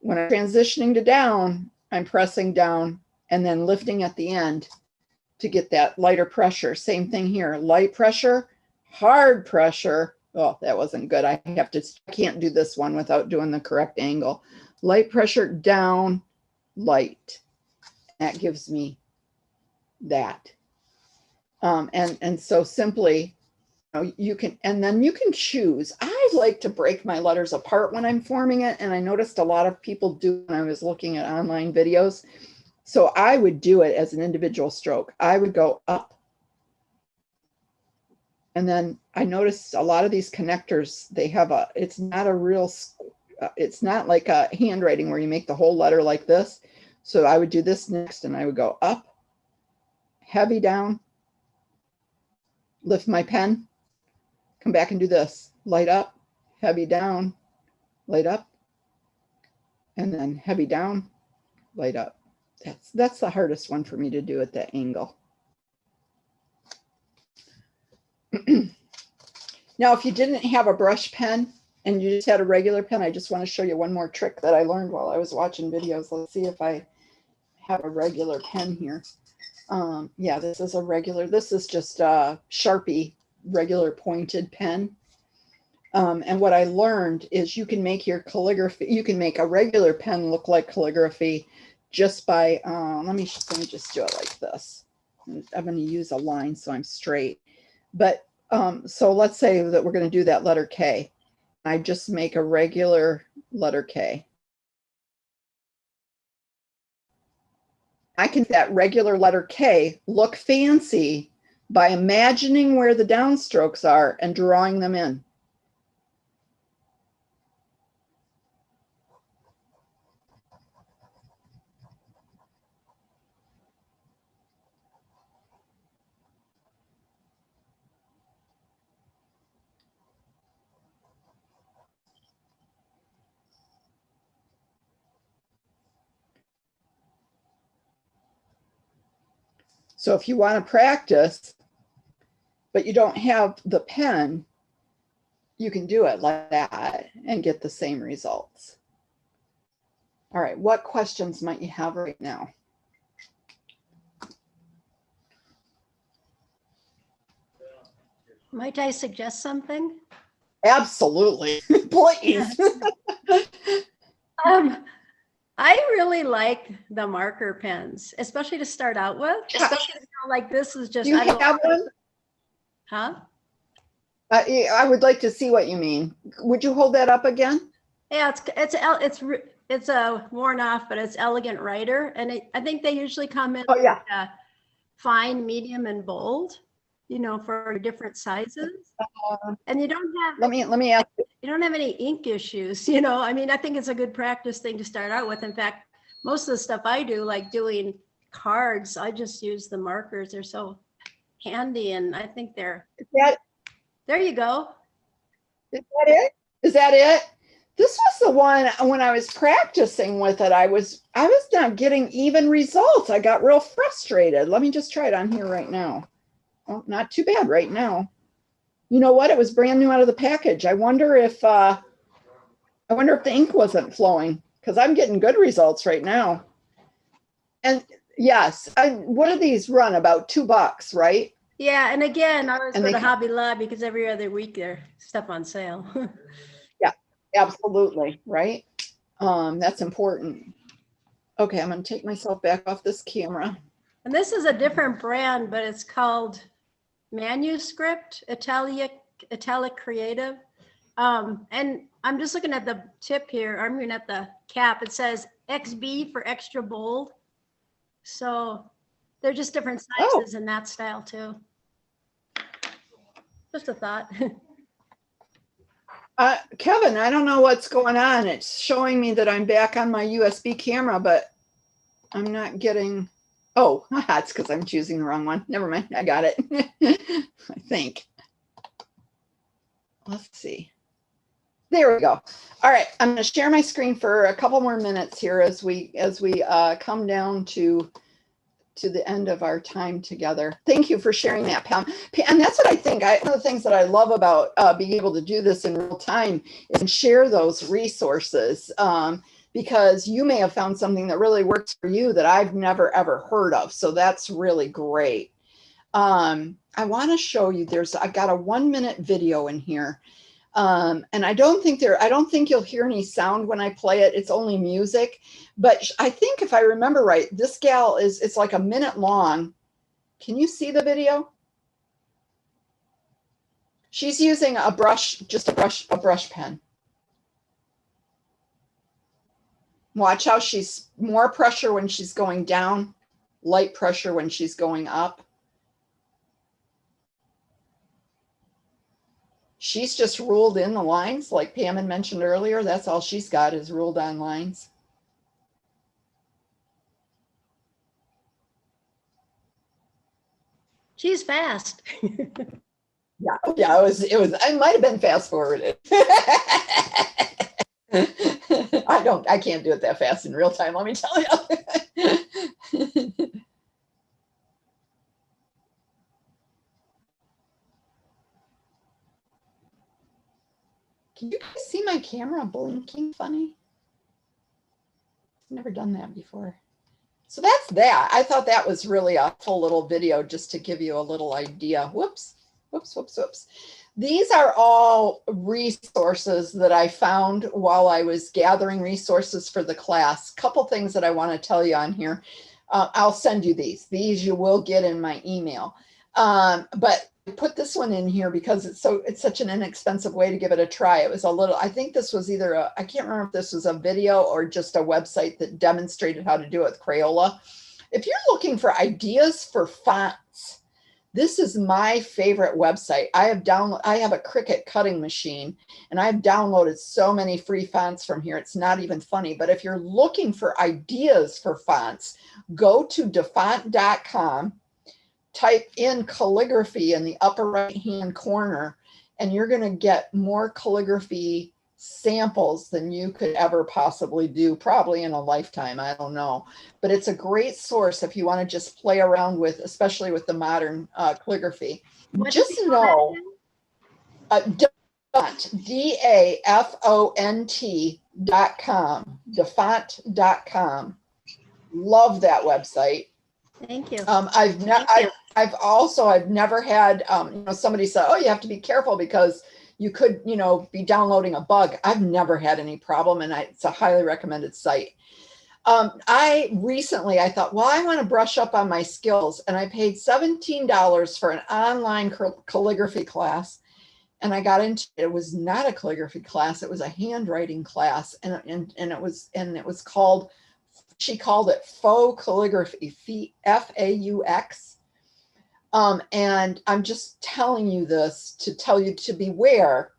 When I'm transitioning to down, I'm pressing down and then lifting at the end to get that lighter pressure. Same thing here, light pressure, hard pressure. Oh, that wasn't good. I can't do this one without doing the correct angle. Light pressure, down, light. That gives me that. And so simply, you can, and then you can choose. I like to break my letters apart when I'm forming it. And I noticed a lot of people do when I was looking at online videos. So I would do it as an individual stroke. I would go up. And then I noticed a lot of these connectors, they have it's not a real, it's not like a handwriting where you make the whole letter like this. So I would do this next and I would go up, heavy down, lift my pen, come back and do this, light up, heavy down, light up, and then heavy down, light up. That's the hardest one for me to do at that angle. Now, if you didn't have a brush pen and you just had a regular pen, I just want to show you one more trick that I learned while I was watching videos. Let's see if I have a regular pen here. Yeah, this is a regular, this is just a Sharpie regular pointed pen. And what I learned is you can make your calligraphy, you can make a regular pen look like calligraphy just by, let me just do it like this. I'm going to use a line so I'm straight. But so let's say that we're going to do that letter K. I just make a regular letter K. I can that regular letter K look fancy by imagining where the downstrokes are and drawing them in. So if you want to practice, but you don't have the pen, you can do it like that and get the same results. All right, what questions might you have right now? Might I suggest something? Absolutely, please. I really like the marker pens, especially to start out with. Especially like this is just. Do you have one? Huh? I would like to see what you mean. Would you hold that up again? Yeah, it's a worn off, but it's Elegant Writer. And I think they usually come in Oh, yeah. fine, medium, and bold, you know, for different sizes. And you don't have, Let me ask you. you don't have any ink issues, you know. I mean, I think it's a good practice thing to start out with. In fact, most of the stuff I do, like doing cards, I just use the markers. They're so handy, and I think they're, there you go. Is that it? Is that it? This was the one when I was practicing with it. I was not getting even results. I got real frustrated. Let me just try it on here right now. Oh, not too bad right now. You know what? It was brand new out of the package. I wonder if the ink wasn't flowing, because I'm getting good results right now. And yes, what do these run? About $2, right? Yeah, and again, I was And go they to come- Hobby Lobby because every other week there's stuff on sale. Yeah, absolutely, right? That's important. Okay, I'm going to take myself back off this camera. And this is a different brand, but it's called Manuscript Italic Creative. And I'm just looking at the tip here. I mean, at the cap, it says XB for extra bold. So they're just different sizes in that style too. Just a thought. Kevin, I don't know what's going on. It's showing me that I'm back on my USB camera, but I'm not getting, oh, that's because I'm choosing the wrong one. Never mind, I got it. I think. Let's see. There we go. All right, I'm going to share my screen for a couple more minutes here as we come down to the end of our time together. Thank you for sharing that, Pam. And that's what I think. One of the things that I love about being able to do this in real time is share those resources, because you may have found something that really works for you that I've never ever heard of. So that's really great. I want to show you. I've got a 1-minute video in here. And I don't think you'll hear any sound when I play it. It's only music. But I think if I remember right, this gal it's like a minute long. Can you see the video? She's using a brush, just a brush pen. Watch how she's more pressure when she's going down, light pressure when she's going up. She's just ruled in the lines like Pam had mentioned earlier. That's all she's got is ruled on lines. She's fast. Yeah, it might have been fast forwarded. I can't do it that fast in real time, let me tell you. Can you guys see my camera blinking funny? I've never done that before. So that's that. I thought that was really a full little video just to give you a little idea. Whoops. These are all resources that I found while I was gathering resources for the class. Couple things that I want to tell you on here. I'll send you these. These you will get in my email. But I put this one in here because it's such an inexpensive way to give it a try. It was I think this was either I can't remember if this was a video or just a website that demonstrated how to do it with Crayola. If you're looking for ideas for fonts, this is my favorite website. I have a Cricut cutting machine, and I've downloaded so many free fonts from here. It's not even funny. But if you're looking for ideas for fonts, go to dafont.com. Type in calligraphy in the upper right hand corner, and you're going to get more calligraphy samples than you could ever possibly do, probably in a lifetime. I don't know, but it's a great source if you want to just play around with, especially with the modern calligraphy. Just know DAFONT.com, dafont.com. Love that website. Thank you. I've never had, somebody say, oh, you have to be careful because you could, be downloading a bug. I've never had any problem, and it's a highly recommended site. I thought, well, I want to brush up on my skills, and I paid $17 for an online calligraphy class. and I got into it. It was not a calligraphy class. It was a handwriting class. And it was called, she called it faux calligraphy, F-A-U-X. And I'm just telling you this to tell you to beware.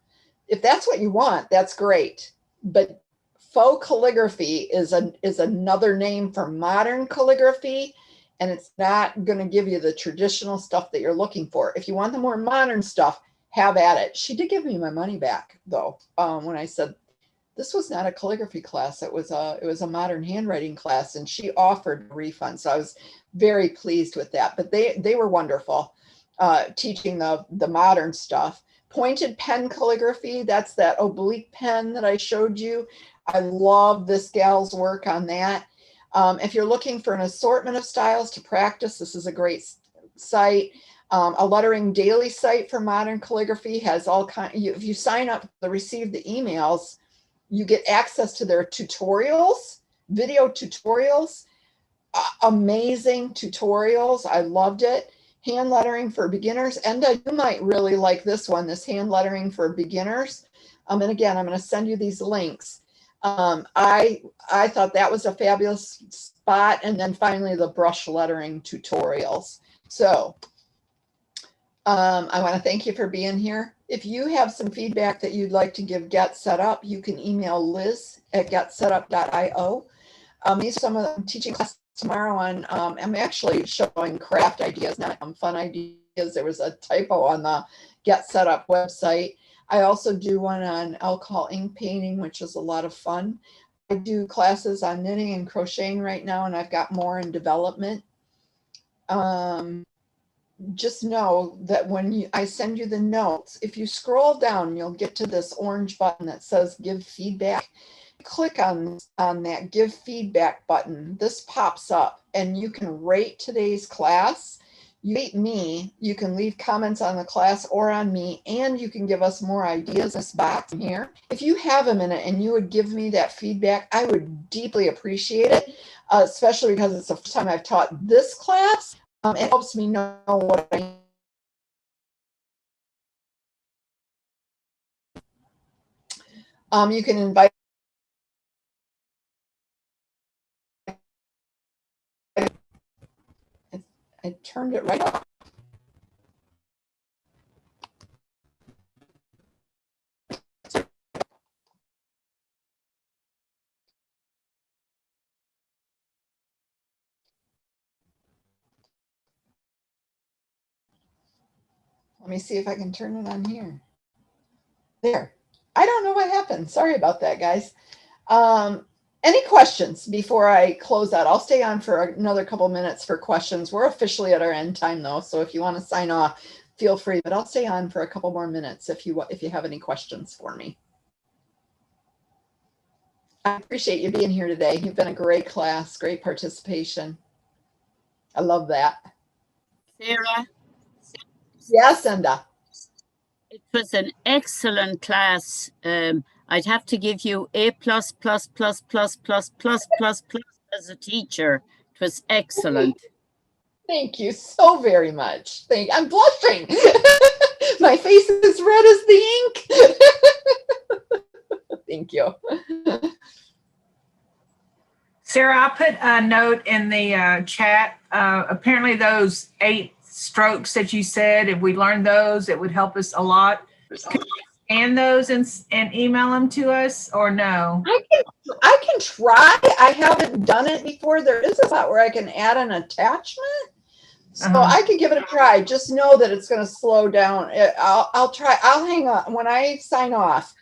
If that's what you want, that's great. But faux calligraphy is another name for modern calligraphy, and it's not going to give you the traditional stuff that you're looking for. If you want the more modern stuff, have at it. She did give me my money back though, when I said this was not a calligraphy class. It was a modern handwriting class, and she offered a refund. So I was very pleased with that. But they were wonderful, teaching the modern stuff. Pointed pen calligraphy, that's that oblique pen that I showed you. I love this gal's work on that. If you're looking for an assortment of styles to practice, this is a great site. A lettering daily site for modern calligraphy has all kinds. If you sign up to receive the emails, you get access to their tutorials, video tutorials, amazing tutorials. I loved it. Hand lettering for beginners. Enda, you might really like this one, this hand lettering for beginners. And again, I'm going to send you these links. I thought that was a fabulous spot. And then finally, the brush lettering tutorials. So I want to thank you for being here. If you have some feedback that you'd like to give Get Set Up, you can email Liz at getsetup.io. These are some of the teaching classes tomorrow on, I'm actually showing craft ideas, not fun ideas. There was a typo on the Get Set Up website. I also do one on alcohol ink painting, which is a lot of fun. I do classes on knitting and crocheting right now, and I've got more in development. Just know that when I send you the notes, if you scroll down, you'll get to this orange button that says give feedback. Click on that give feedback button. This pops up and you can rate today's class. You rate me, you can leave comments on the class or on me, and you can give us more ideas in this box here. If you have a minute and you would give me that feedback, I would deeply appreciate it, especially because it's the first time I've taught this class. It helps me know what I you can invite I turned it right off. Let me see if I can turn it on here. There. I don't know what happened. Sorry about that, guys. Any questions before I close out? I'll stay on for another couple minutes for questions. We're officially at our end time though, so if you want to sign off, feel free, but I'll stay on for a couple more minutes if you have any questions for me. I appreciate you being here today. You've been a great class, great participation. I love that. Sarah? Yes, Enda. It was an excellent class. I'd have to give you A++++++++ as a teacher. It was excellent. Thank you so very much. I'm blushing. My face is red as the ink. Thank you. Sarah, I put a note in the chat. Apparently those 8 strokes that you said, if we learned those, it would help us a lot. Could you scan those and email them to us, or no? I can try. I haven't done it before. There is a spot where I can add an attachment. So I could give it a try. Just know that it's going to slow down. I'll try. I'll hang on. When I sign off,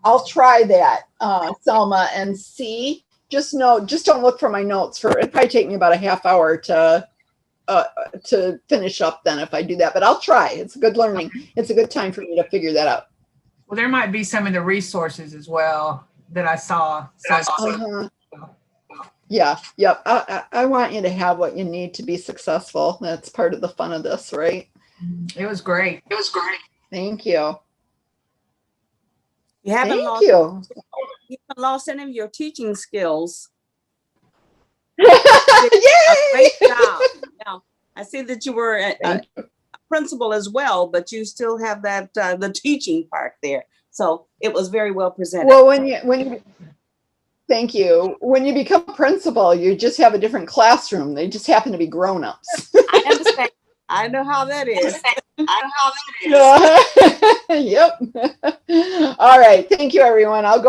I'll try that, Selma, and see. Just don't look for my notes. It'd probably take me about a half hour to finish up then if I do that. But I'll try. It's good learning. It's a good time for me to figure that out. Well, there might be some of the resources as well that I saw. So. Yeah. Yep. I want you to have what you need to be successful. That's part of the fun of this, right? It was great. It was great. Thank you. You haven't lost any of your teaching skills. Yay! Great job. Now, I see that you were principal as well, but you still have that the teaching part there. So it was very well presented. Well, thank you. When you become a principal, you just have a different classroom. They just happen to be grown-ups. I understand. I know how that is. I know how that is. Yep. All right. Thank you, everyone. I'll go